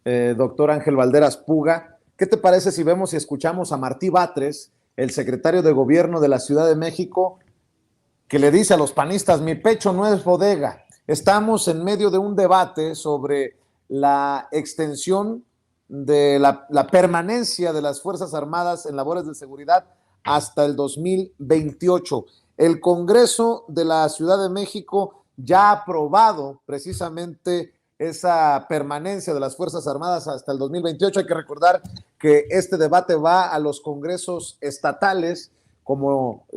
doctor Ángel Valderas Puga. ¿Qué te parece si vemos y escuchamos a Martí Batres, el secretario de Gobierno de la Ciudad de México, que le dice a los panistas: mi pecho no es bodega? Estamos en medio de un debate sobre la extensión de la permanencia de las Fuerzas Armadas en labores de seguridad hasta el 2028. El Congreso de la Ciudad de México ya ha aprobado precisamente esa permanencia de las Fuerzas Armadas hasta el 2028. Hay que recordar que este debate va a los congresos estatales como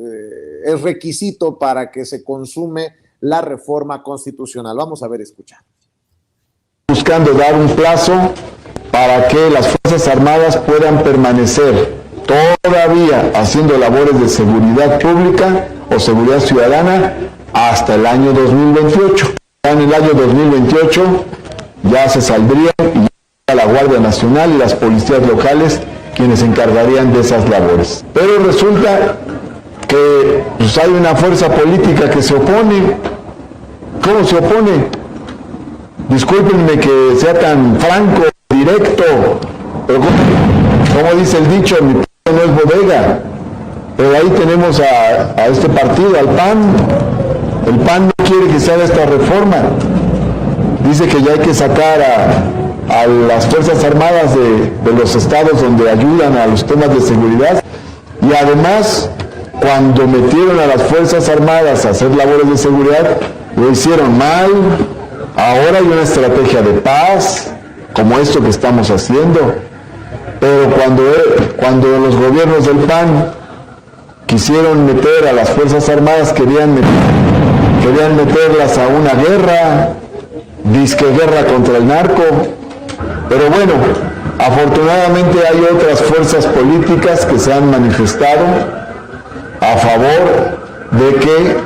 es requisito para que se consume la reforma constitucional. Vamos a ver, escuchar. Buscando dar un plazo para que las Fuerzas Armadas puedan permanecer todavía haciendo labores de seguridad pública o seguridad ciudadana hasta el año 2028. En el año 2028 ya se saldrían y ya la Guardia Nacional y las policías locales quienes se encargarían de esas labores. Pero resulta que pues, hay una fuerza política que se opone. ¿Cómo se opone? Discúlpenme que sea tan franco, directo, pero como dice el dicho, mi pueblo no es bodega. Pero ahí tenemos a este partido, al PAN. El PAN no quiere que se haga esta reforma. Dice que ya hay que sacar a las Fuerzas Armadas de los estados donde ayudan a los temas de seguridad. Y además, cuando metieron a las Fuerzas Armadas a hacer labores de seguridad, lo hicieron mal. Ahora hay una estrategia de paz, como esto que estamos haciendo. Pero cuando los gobiernos del PAN quisieron meter a las Fuerzas Armadas, querían meterlas a una guerra, disque guerra contra el narco. Pero bueno, afortunadamente hay otras fuerzas políticas que se han manifestado a favor de que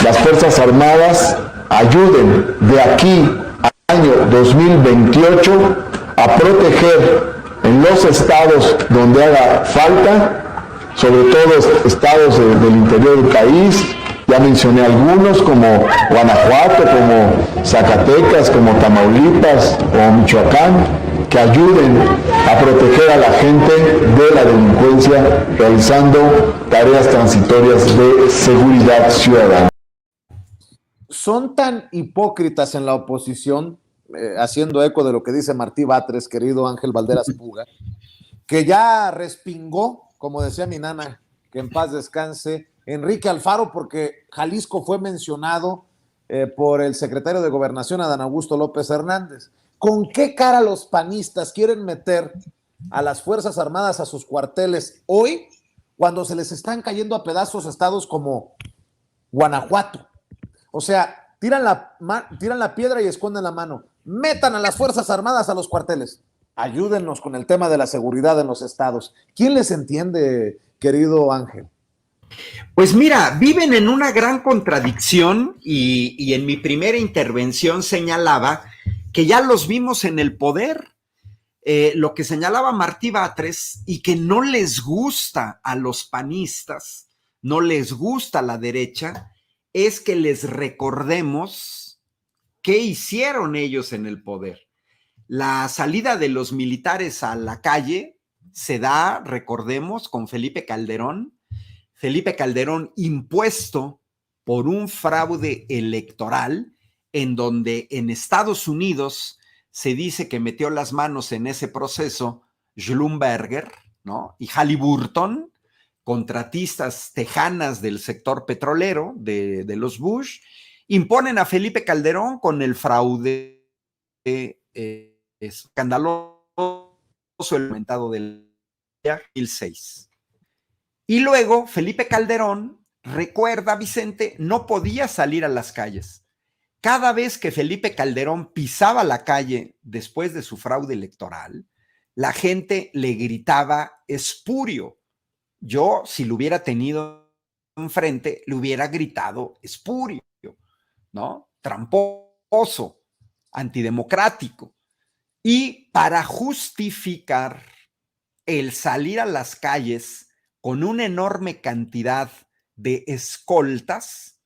las Fuerzas Armadas ayuden de aquí al año 2028 a proteger en los estados donde haga falta, sobre todo estados del interior del país. Ya mencioné algunos como Guanajuato, como Zacatecas, como Tamaulipas o Michoacán, que ayuden a proteger a la gente de la delincuencia realizando tareas transitorias de seguridad ciudadana. Son tan hipócritas en la oposición, haciendo eco de lo que dice Martí Batres, querido Ángel Valderas Puga, que ya respingó, como decía mi nana, que en paz descanse, Enrique Alfaro, porque Jalisco fue mencionado por el secretario de Gobernación, Adán Augusto López Hernández. ¿Con qué cara los panistas quieren meter a las Fuerzas Armadas a sus cuarteles hoy, cuando se les están cayendo a pedazos estados como Guanajuato? O sea, tiran la piedra y esconden la mano. Metan a las Fuerzas Armadas a los cuarteles. Ayúdennos con el tema de la seguridad en los estados. ¿Quién les entiende, querido Ángel? Pues mira, viven en una gran contradicción y en mi primera intervención señalaba que ya los vimos en el poder. Lo que señalaba Martí Batres y que no les gusta a los panistas, no les gusta a la derecha, es que les recordemos qué hicieron ellos en el poder. La salida de los militares a la calle se da, recordemos, con Felipe Calderón impuesto por un fraude electoral en donde en Estados Unidos se dice que metió las manos en ese proceso Schlumberger, ¿no? Y Halliburton, contratistas tejanas del sector petrolero de los Bush, imponen a Felipe Calderón con el fraude escandaloso aumentado del 2006. Y luego Felipe Calderón, recuerda Vicente, no podía salir a las calles. Cada vez que Felipe Calderón pisaba la calle después de su fraude electoral, la gente le gritaba espurio. Yo, si lo hubiera tenido enfrente, le hubiera gritado espurio, ¿no? Tramposo, antidemocrático. Y para justificar el salir a las calles con una enorme cantidad de escoltas,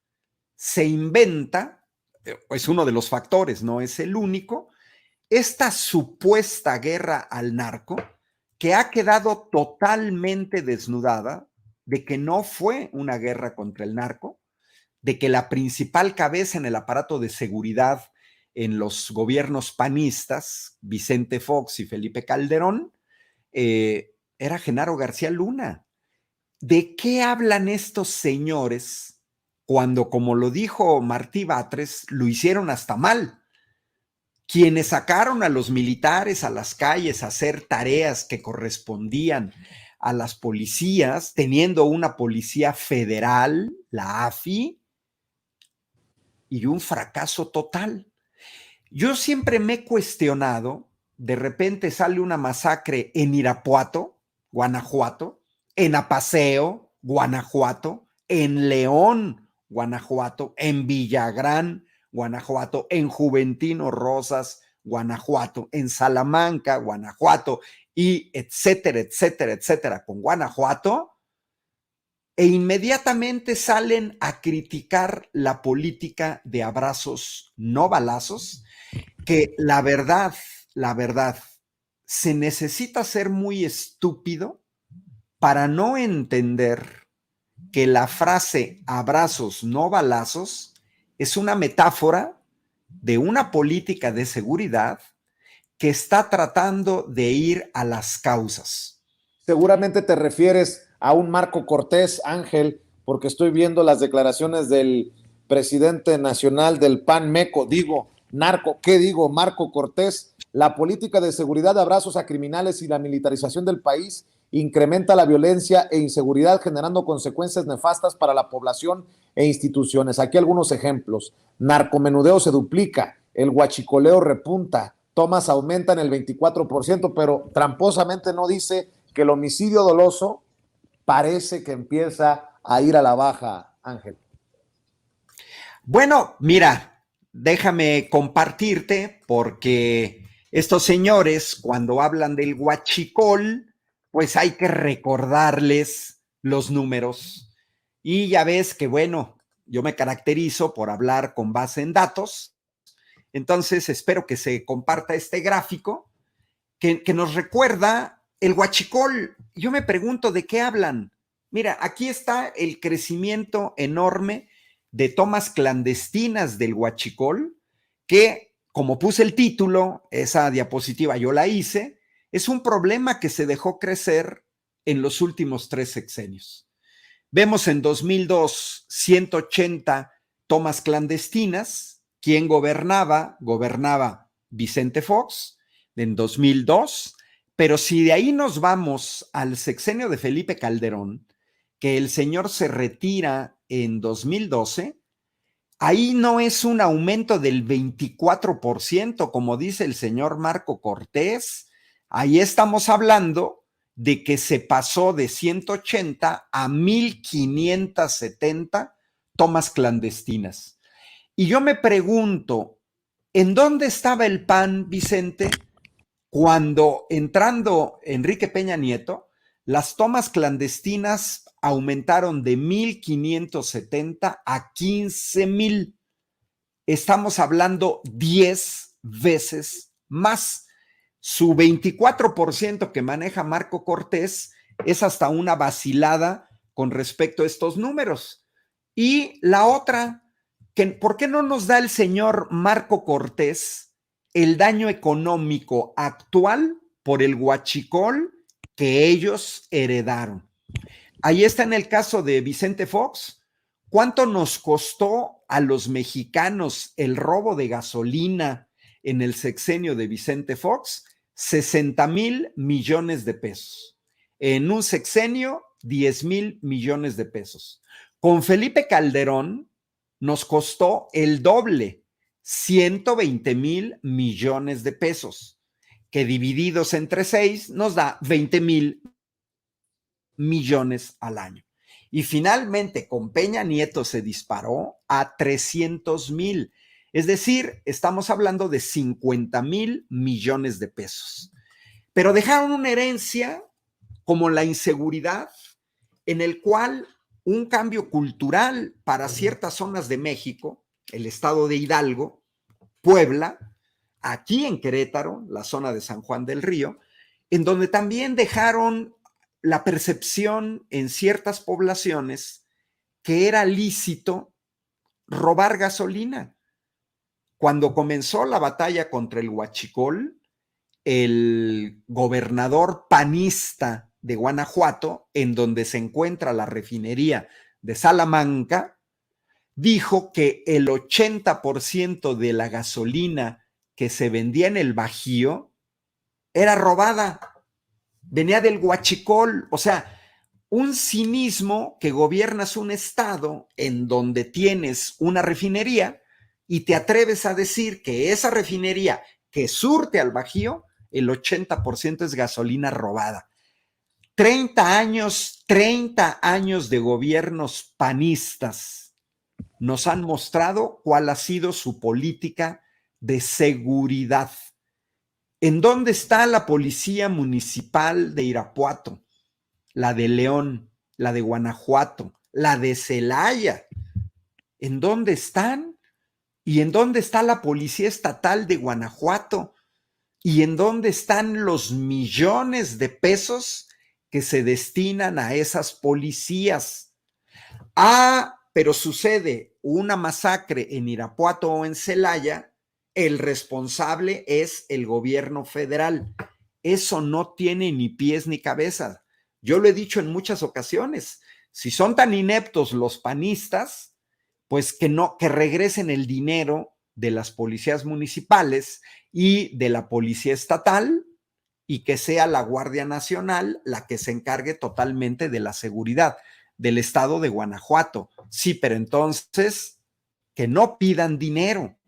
se inventa, es uno de los factores, no es el único, esta supuesta guerra al narco que ha quedado totalmente desnudada de que no fue una guerra contra el narco, de que la principal cabeza en el aparato de seguridad en los gobiernos panistas, Vicente Fox y Felipe Calderón, era Genaro García Luna. ¿De qué hablan estos señores cuando, como lo dijo Martí Batres, lo hicieron hasta mal? Quienes sacaron a los militares a las calles a hacer tareas que correspondían a las policías, teniendo una policía federal, la AFI, y un fracaso total. Yo siempre me he cuestionado, de repente sale una masacre en Irapuato, Guanajuato, en Apaseo, Guanajuato, en León, Guanajuato, en Villagrán, Guanajuato, en Juventino Rosas, Guanajuato, en Salamanca, Guanajuato, y etcétera, etcétera, etcétera, con Guanajuato, e inmediatamente salen a criticar la política de abrazos, no balazos, que la verdad, se necesita ser muy estúpido para no entender que la frase abrazos, no balazos, es una metáfora de una política de seguridad que está tratando de ir a las causas. Seguramente te refieres a un Marco Cortés, Ángel, porque estoy viendo las declaraciones del presidente nacional del PAN Meco, Marco Cortés. La política de seguridad de abrazos a criminales y la militarización del país incrementa la violencia e inseguridad, generando consecuencias nefastas para la población e instituciones. Aquí algunos ejemplos: narcomenudeo se duplica, el huachicoleo repunta, tomas aumentan el 24%, pero tramposamente no dice que el homicidio doloso parece que empieza a ir a la baja, Ángel. Bueno, mira, déjame compartirte, porque estos señores, cuando hablan del huachicol, pues hay que recordarles los números. Y ya ves que, bueno, yo me caracterizo por hablar con base en datos. Entonces, espero que se comparta este gráfico que nos recuerda el huachicol. Yo me pregunto de qué hablan. Mira, aquí está el crecimiento enorme de tomas clandestinas del huachicol, que, como puse el título, esa diapositiva yo la hice, es un problema que se dejó crecer en los últimos 3 sexenios. Vemos en 2002 180 tomas clandestinas. ¿Quién gobernaba? Gobernaba Vicente Fox en 2002, pero si de ahí nos vamos al sexenio de Felipe Calderón, que el señor se retira en 2012, ahí no es un aumento del 24%, como dice el señor Marco Cortés. Ahí estamos hablando de que se pasó de 180 a 1,570 tomas clandestinas. Y yo me pregunto, ¿en dónde estaba el PAN, Vicente, cuando, entrando Enrique Peña Nieto, las tomas clandestinas aumentaron de 1,570 a 15,000? Estamos hablando 10 veces más. Su 24% que maneja Marco Cortés es hasta una vacilada con respecto a estos números. Y la otra, ¿por qué no nos da el señor Marco Cortés el daño económico actual por el huachicol que ellos heredaron? Ahí está en el caso de Vicente Fox. ¿Cuánto nos costó a los mexicanos el robo de gasolina en el sexenio de Vicente Fox? 60,000 millones de pesos. En un sexenio, 10,000 millones de pesos. Con Felipe Calderón nos costó el doble, 120,000 millones de pesos, que divididos entre 6 nos da 20,000 millones al año. Y finalmente con Peña Nieto se disparó a 300,000. Es decir, estamos hablando de 50,000 millones de pesos. Pero dejaron una herencia como la inseguridad, en el cual un cambio cultural para ciertas zonas de México, el estado de Hidalgo, Puebla, aquí en Querétaro, la zona de San Juan del Río, en donde también dejaron la percepción en ciertas poblaciones que era lícito robar gasolina. Cuando comenzó la batalla contra el huachicol, el gobernador panista de Guanajuato, en donde se encuentra la refinería de Salamanca, dijo que el 80% de la gasolina que se vendía en el Bajío era robada, venía del huachicol. O sea, un cinismo que gobiernas un estado en donde tienes una refinería y te atreves a decir que esa refinería que surte al Bajío, el 80% es gasolina robada. 30 años de gobiernos panistas nos han mostrado cuál ha sido su política de seguridad. ¿En dónde está la policía municipal de Irapuato? La de León, la de Guanajuato, la de Celaya. ¿En dónde están? ¿Y en dónde está la policía estatal de Guanajuato? ¿Y en dónde están los millones de pesos que se destinan a esas policías? Pero sucede una masacre en Irapuato o en Celaya, el responsable es el gobierno federal. Eso no tiene ni pies ni cabeza. Yo lo he dicho en muchas ocasiones. Si son tan ineptos los panistas, pues que regresen el dinero de las policías municipales y de la policía estatal, y que sea la Guardia Nacional la que se encargue totalmente de la seguridad del estado de Guanajuato. Sí, pero entonces que no pidan dinero.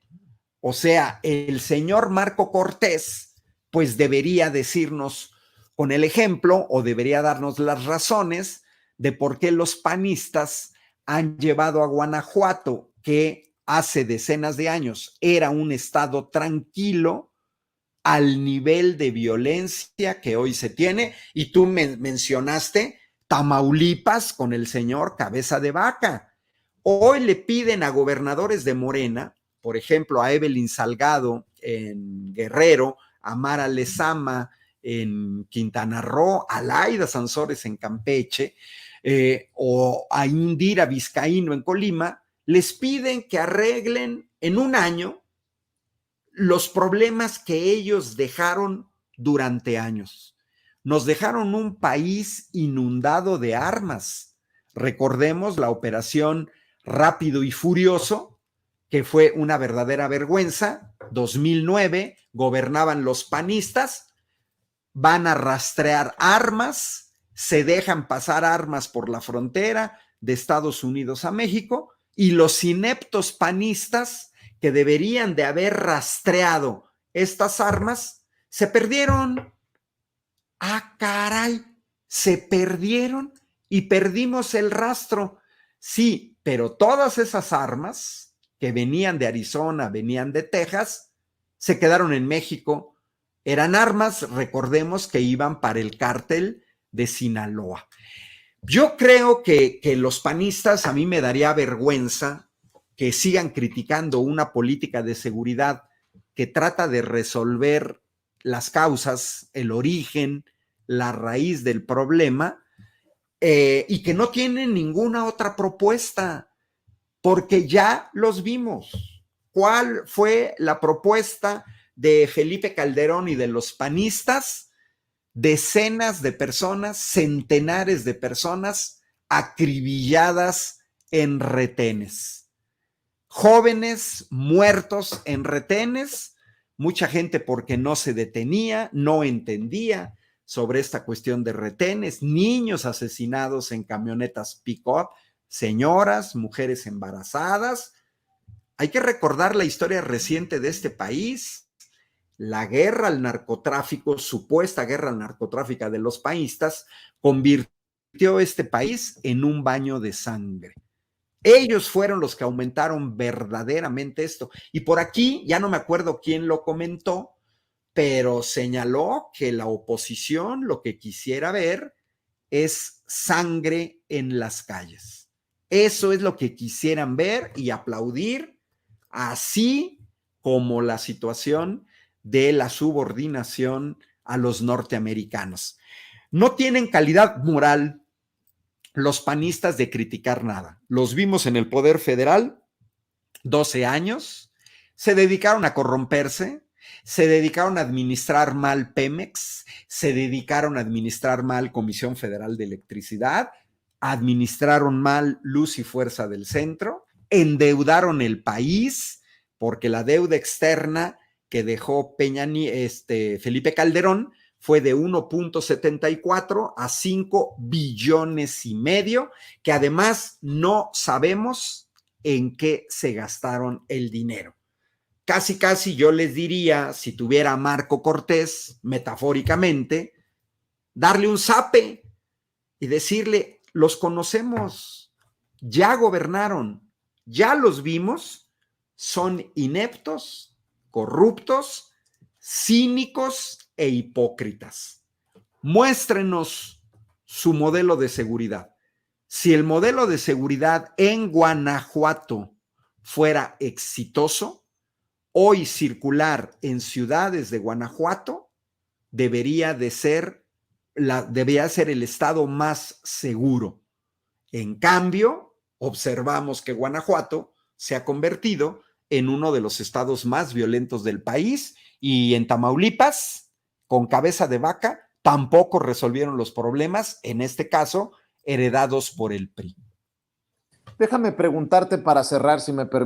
O sea, el señor Marco Cortés pues debería decirnos con el ejemplo, o debería darnos las razones de por qué los panistas han llevado a Guanajuato, que hace decenas de años era un estado tranquilo, al nivel de violencia que hoy se tiene. Y tú mencionaste Tamaulipas con el señor Cabeza de Vaca. Hoy le piden a gobernadores de Morena, por ejemplo, a Evelyn Salgado en Guerrero, a Mara Lezama en Quintana Roo, a Laida Sansores en Campeche, o a Indira Vizcaíno en Colima, les piden que arreglen en un año los problemas que ellos dejaron durante años. Nos dejaron un país inundado de armas. Recordemos la operación Rápido y Furioso, que fue una verdadera vergüenza. 2009, gobernaban los panistas, van a rastrear armas, se dejan pasar armas por la frontera de Estados Unidos a México, y los ineptos panistas que deberían de haber rastreado estas armas se perdieron. ¡Ah, caray! Se perdieron y perdimos el rastro. Sí, pero todas esas armas que venían de Arizona, venían de Texas, se quedaron en México. Eran armas, recordemos, que iban para el cártel de Sinaloa. Yo creo que los panistas, a mí me daría vergüenza que sigan criticando una política de seguridad que trata de resolver las causas, el origen, la raíz del problema, y que no tienen ninguna otra propuesta, porque ya los vimos. ¿Cuál fue la propuesta de Felipe Calderón y de los panistas? Decenas de personas, centenares de personas acribilladas en retenes. Jóvenes muertos en retenes, mucha gente porque no se detenía, no entendía sobre esta cuestión de retenes, niños asesinados en camionetas pick-up, señoras, mujeres embarazadas. Hay que recordar la historia reciente de este país. La guerra al narcotráfico, supuesta guerra al narcotráfico de los panistas, convirtió este país en un baño de sangre. Ellos fueron los que aumentaron verdaderamente esto. Y por aquí, ya no me acuerdo quién lo comentó, pero señaló que la oposición lo que quisiera ver es sangre en las calles. Eso es lo que quisieran ver y aplaudir, así como la situación de la subordinación a los norteamericanos. No tienen calidad moral los panistas de criticar nada. Los vimos en el Poder Federal, 12 años, se dedicaron a corromperse, se dedicaron a administrar mal Pemex, se dedicaron a administrar mal Comisión Federal de Electricidad, administraron mal Luz y Fuerza del Centro, endeudaron el país, porque la deuda externa que dejó Felipe Calderón fue de 1.74 a 5 billones y medio, que además no sabemos en qué se gastaron el dinero. Casi, casi yo les diría, si tuviera a Marco Cortés, metafóricamente, darle un zape y decirle, los conocemos, ya gobernaron, ya los vimos, son ineptos, corruptos, cínicos e hipócritas. Muéstrenos su modelo de seguridad. Si el modelo de seguridad en Guanajuato fuera exitoso, hoy circular en ciudades de Guanajuato debería ser el estado más seguro. En cambio, observamos que Guanajuato se ha convertido en uno de los estados más violentos del país, y en Tamaulipas, con cabeza de vaca, tampoco resolvieron los problemas, en este caso, heredados por el PRI. Déjame preguntarte para cerrar, si me permites.